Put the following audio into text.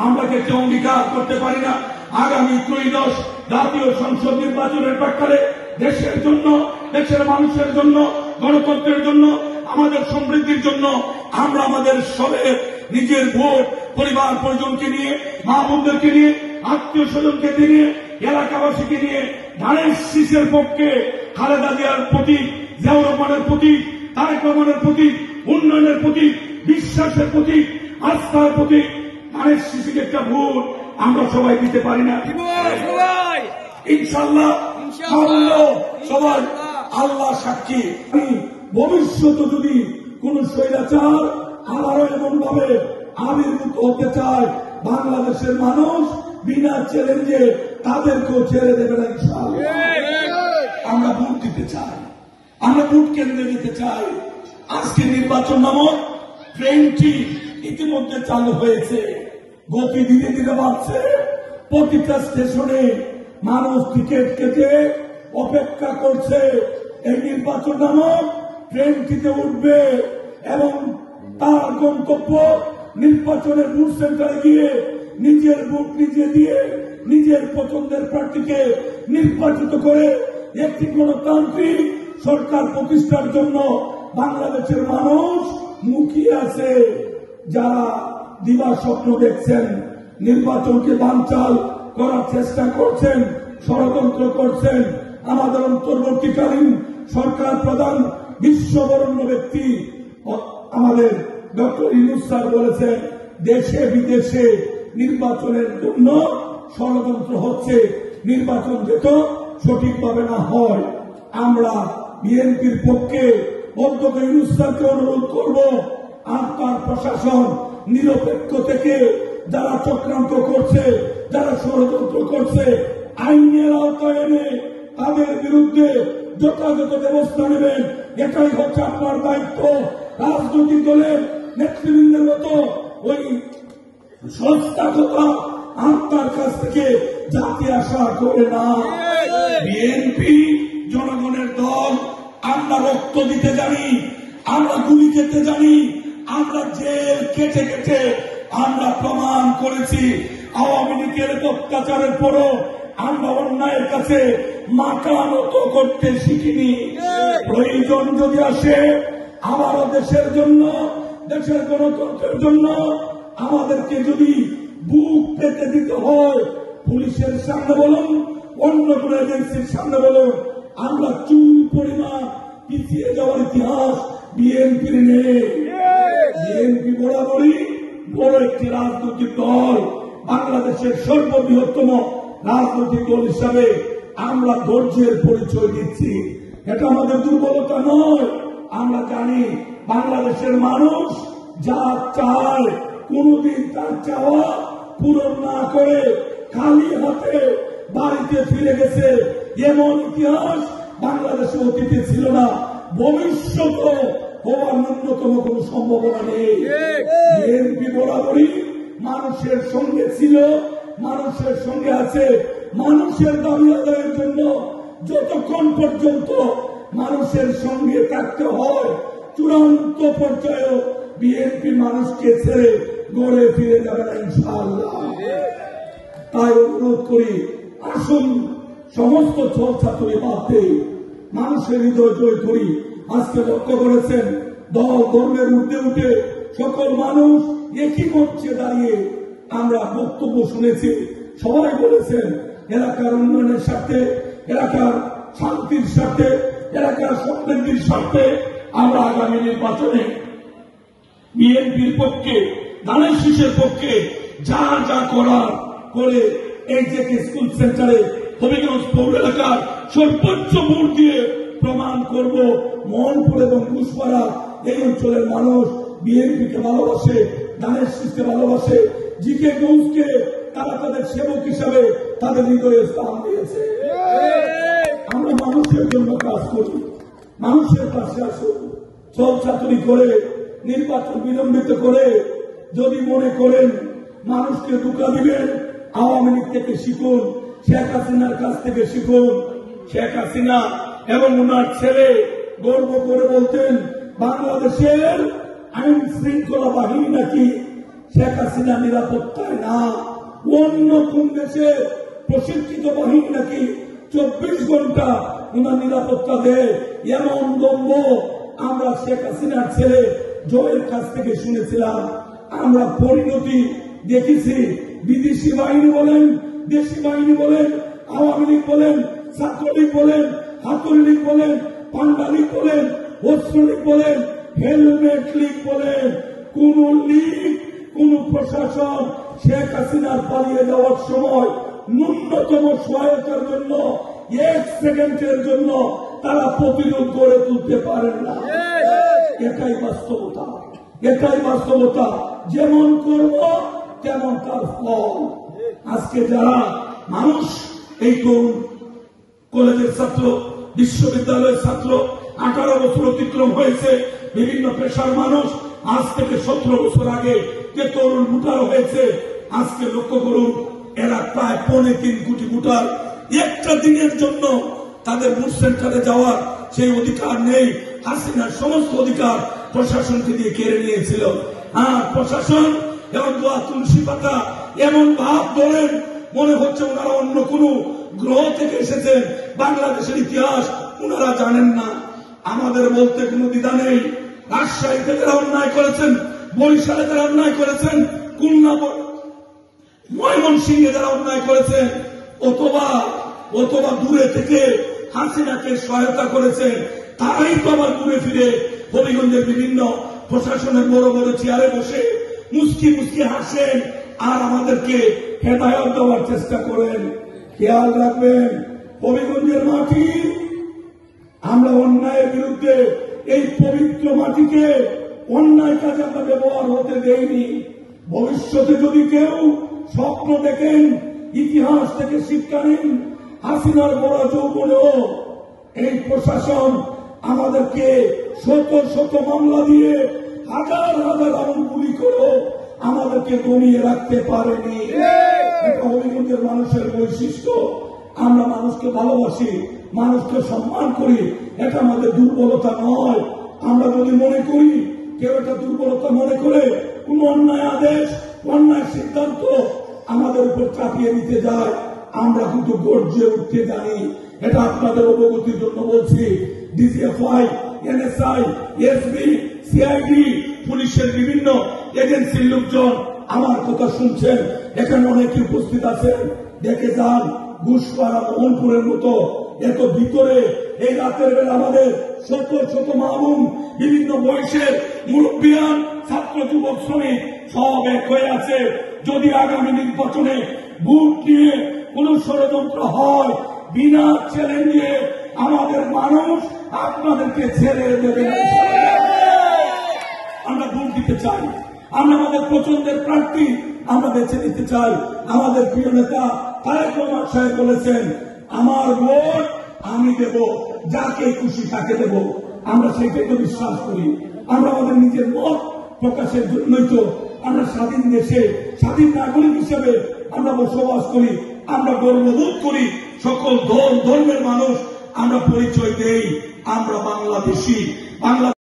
আমরা কেউ অঙ্গীকার করতে পারি না আগামী ত্রয়োদশ জাতীয় সংসদ নির্বাচনের প্রেক্ষাপটে দেশের জন্য, দেশের মানুষের জন্য, গণতন্ত্রের জন্য, আমাদের সমৃদ্ধির জন্য আমরা আমাদের সবের নিজের ভোট, পরিবার পরিজনকে নিয়ে, মা বোনদেরকে নিয়ে, আত্মীয় স্বজনকে নিয়ে, এলাকাবাসীকে নিয়ে ধানের শীষের পক্ষে, খালেদা জিয়ার প্রতীক, জিয়াউর রহমানের প্রতীক, তারেক রহমানের প্রতীক, উন্নয়নের প্রতীক, বিশ্বাসের প্রতীক, আস্থার প্রতীক ধানের শীষকে একটা ভোট আমরা সবাই দিতে পারি না। ইনশাআল্লাহ সবাই আল্লাহ সাক্ষী। ভবিষ্যতে যদি কোন স্বৈরাচার আবারও এমন ভাবে আবির্ভূত হতে চায়, বাংলাদেশের মানুষ বিনা চ্যালেঞ্জে তাদেরকেও ছেড়ে দেবে না ইনশাআল্লাহ। আমরা ভোট দিতে চাই, আমরা ভোট কেন্দ্রে দিতে চাই। আজকে নির্বাচন নামক ট্রেনটি ইতিমধ্যে চালু হয়েছে, গতি ধীরে ধীরে বাড়ছে। প্রতিটা স্টেশনে মানুষ টিকিট কেটে অপেক্ষা করছে এই নির্বাচন নামক ট্রেনটিতে উঠবে এবং তার গন্তব্য নির্বাচনের বুথ সেন্টারে গিয়ে নিজের ভোট নিজে দিয়ে নিজের পছন্দের প্রার্থীকে নির্বাচিত করে একটি গণতান্ত্রিক সরকার প্রতিষ্ঠার জন্য বাংলাদেশের মানুষ মুখিয়ে আছে। যারা দিবা স্বপ্ন দেখছেন, নির্বাচনকে বানচাল করার চেষ্টা করছেন, ষড়যন্ত্র করছেন, আমাদের অন্তর্বর্তীকালীন সরকার প্রধান বিশ্ববরণ্য ব্যক্তি আমাদের ডক্টর ইউনূস স্যার বলেছেন, দেশে বিদেশে নির্বাচনের জন্য ষড়যন্ত্র হচ্ছে, নির্বাচন যেত সঠিকভাবে না হয়। আমরা বিএনপির পক্ষে অধ্যক্ষ ইউনূস স্যারকে অনুরোধ করব, আপনার প্রশাসন নিরপেক্ষ থেকে যারা চক্রান্ত করছে, যারা ষড়যন্ত্র করছে, আইনের আওতায় এনে তাদের বিরুদ্ধে যথাযথ ব্যবস্থা নেবেন। এটাই হচ্ছে আপনার দায়িত্ব। রাজনৈতিক দলের নেতৃবৃন্দের মতো ওই সংস্থাগতা আপনার কাছ থেকে জাতি আশা করে না। বিএনপি জনগণের দল, আমরা রক্ত দিতে জানি, আমরা গুলি খেতে জানি, আমরা জেল কেটে কেটে আমরা প্রমাণ করেছি। আওয়ামী লীগের অত্যাচারের পরও আমরা অন্যায়ের কাছে মাথা নত করতে শিখিনি। প্রয়োজন যদি আসে আবারও দেশের জন্য, দেশের গণতন্ত্রের জন্য আমাদেরকে যদি বুক পেতে দিতে হয়, পুলিশের সামনে বলুন, অন্য কোন এজেন্সির সামনে বলুন, আমরা চুল পরিমাণ পিছিয়ে যাওয়ার ইতিহাস বিএনপির নেই। বিএনপি বরাবরই বড় একটি রাজনৈতিক দল, বাংলাদেশের সর্ববৃহত্তম রাজনৈতিক দল হিসাবে আমরা ধৈর্যের পরিচয় দিচ্ছি। এটা আমাদের দুর্বলতা নয়। আমরা জানি বাংলাদেশের মানুষ যা চায় কোনদিন তার চাওয়া পূরণ না করে খালি হাতে বাড়িতে ফিরে গেছে, এমন ইতিহাস বাংলাদেশে অতীতে ছিল না, ভবিষ্যৎ হওয়ার ন্যূনতম কোন সম্ভাবনা নেই। বিএনপি বরাবরই মানুষের সঙ্গে ছিল, মানুষের সঙ্গে আছে, মানুষের দাবি আদায়ের জন্য যতক্ষণ পর্যন্ত মানুষের সঙ্গে থাকতে হয়, চূড়ান্ত পর্যায়ে বিএনপি মানুষকে ছেড়ে গড়ে ফিরে যাবে না ইনশাআল্লাহ। তাই অনুরোধ করি, আসুন সমস্ত ছলছাতুরি বাদ দিয়ে মানুষের হৃদয় জয় করি। আজকে লক্ষ্য করেছেন দল ধর্মের ঊর্ধ্বে উঠে সকল মানুষ একই মঞ্চে দাঁড়িয়ে আমরা বক্তব্য শুনেছি। সবাই বলেছেন এলাকার উন্নয়নের স্বার্থে, এলাকার শান্তির স্বার্থে, এলাকার সমৃদ্ধির স্বার্থে আমরা আগামী নির্বাচনে বিএনপির পক্ষে, ধানের শীষের পক্ষে যা যা করার করে এই যে স্কুল সেন্টারে হবিগঞ্জ পৌর এলাকার সর্বোচ্চ ভোট দিয়ে প্রমাণ করব মোহনপুর এবং ঘুষপাড়া এই অঞ্চলের মানুষ বিএনপিকে ভালোবাসে, ধানের শীষকে ভালোবাসে, জিকে গঞ্জকে তারা তাদের সেবক হিসাবে তাদের হৃদয়ে স্থান দিয়েছে। আমরা মানুষের জন্য কাজ করি, মানুষের পাশে আসুন। ছলছাতুরি করে নির্বাচন বিলম্বিত করে যদি মনে করেন মানুষকে ধোঁকা দিবেন, আওয়ামী লীগ থেকে শিখুন, শেখ হাসিনার কাছ থেকে শিখুন। শেখ হাসিনা এবং ওনার ছেলে গর্ব করে বলতেন বাংলাদেশের আইন শৃঙ্খলা বাহিনী নাকি শেখ হাসিনা নিরাপত্তায় না, অন্য কোন দেশে প্রশিক্ষিত বাহিনী নাকি 24 ঘন্টা ওনার নিরাপত্তা দেয়। এমন দম্ভ আমরা শেখ হাসিনার ছেলে জয়ের কাছ থেকে শুনেছিলাম। আমরা পরিণতি দেখেছি। বিদেশি বাহিনী বলেন, দেশি বাহিনী বলেন, আওয়ামী লীগ বলেন, ছাত্রলীগ বলেন, হাতুড়ি লীগ বলেন, পান্ডা লীগ বলেন, অস্ত্র লীগ বলেন, হেলমেট লীগ বলেন, কোন লীগ কোন প্রশাসন শেখ হাসিনার পালিয়ে যাওয়ার সময় ন্যূনতম সহায়তার জন্য 1 সেকেন্ডের জন্য তারা প্রতিরোধ গড়ে তুলতে পারেন না। এটাই বাস্তবতা, এটাই বাস্তবতা। যেমন করব তেমন তার ফল। আজকে যারা মানুষ, এই তরুণ কলেজের ছাত্র, বিশ্ববিদ্যালয়ের ছাত্র, 18 বছর অতিক্রম হয়েছে, বিভিন্ন পেশার মানুষ, আজ থেকে 17 বছর আগে যে তরুণ ভোটার হয়েছে, আজকে লক্ষ্য করুন, এরা প্রায় 3.25 কোটি ভোটার। একটা দিনের জন্য তাদের ভোট সেন্টারে যাওয়ার সেই অধিকার নেই। হাসিনার সমস্ত অধিকার প্রশাসনকে দিয়ে কেড়ে নিয়েছিল। আর প্রশাসন এবং দোয়া তুলসী পাতা এমন ভাব ধরেন মনে হচ্ছে ওনারা অন্য কোন গ্রহ থেকে এসেছেন। বাংলাদেশের ইতিহাস ওনারা জানেন না। আমাদের বলতে কোনো দ্বিধা নেই। রাজশাহীতে যারা অন্যায় করেছেন, বরিশালে যারা অন্যায় করেছেন, খুলনা, ময়মনসিংহে যারা অন্যায় করেছেন, অথবা দূরে থেকে হাসিনাকে সহায়তা করেছেন, তারাই তো আবার ঘুরে ফিরে হবিগঞ্জের বিভিন্ন প্রশাসনের বড় বড় চেয়ারে বসে মুস্কি মুস্কি হাসেন আর আমাদেরকে হেদায়ত দেওয়ার চেষ্টা করেন। খেয়াল রাখবেন, হবিগঞ্জের মাটি, আমরা অন্যায়ের বিরুদ্ধে এই পবিত্র মাটিকে অন্যায় কাজে আমরা ব্যবহার হতে দেইনি। ভবিষ্যতে যদি কেউ স্বপ্ন দেখেন, ইতিহাস থেকে শিক্ষা নিন। হাসিনার বড় যৌবনেও এই প্রশাসন আমাদেরকে শত শত মামলা দিয়ে, হাজার হাজার আগুন গুলি করেও আমাদেরকে দমিয়ে রাখতে পারেনি। এটা হবিগঞ্জের মানুষের বৈশিষ্ট্য। আমরা মানুষকে ভালোবাসি, মানুষকে সম্মান করি, এটা আমাদের দুর্বলতা নয়। আমরা যদি মনে করি কেউ এটা দুর্বলতা মনে করে কোন অন্যায় আদেশ, অন্যায় সিদ্ধান্ত আমাদের উপর চাপিয়ে দিতে যায়, আমরা কিন্তু গর্জে উঠতে জানি। এটা আপনাদের অবগতির জন্য বলছি। ডিজিএফআই, এনএসআই, এসবি, সিআইডি, পুলিশের বিভিন্ন এজেন্সির লোকজন আমার কথা শুনছেন, এখানে অনেকে উপস্থিত আছেন। দেখে যান, ঘুষপাড়া, মোহনপুরের মতো এত ভিতরে এই রাতের বেলা আমাদের শত শত মামুন, বিভিন্ন বয়সের মুরব্বিয়ান, ছাত্র, যুবক, শ্রমিক সব এক হয়ে আছে। যদি আগামী নির্বাচনে ভোট নিয়ে কোন ষড়যন্ত্র হয়, বিনা চ্যালেঞ্জে আমাদের মানুষ আপনাদেরকে ছেড়ে দেবে। আমরা ভোট দিতে চাই, আমরা আমাদের পছন্দের প্রার্থী আমরা বেছে নিতে চাই। আমাদের প্রিয় নেতা তারেক রহমান সাহেব বলেছেন, আমার ভোট আমি দেব, যাকে খুশি তাকে দেব। আমরা সেইটাই তো বিশ্বাস করি। আমরা আমাদের নিজের মত প্রকাশের জন্যই তো আমরা স্বাধীন দেশে স্বাধীন নাগরিক হিসেবে আমরা বসবাস করি। আমরা গর্ববোধ করি, সকল ধর্মের মানুষ আমরা পরিচয় দেই, আমরা বাংলাদেশী। বাংলা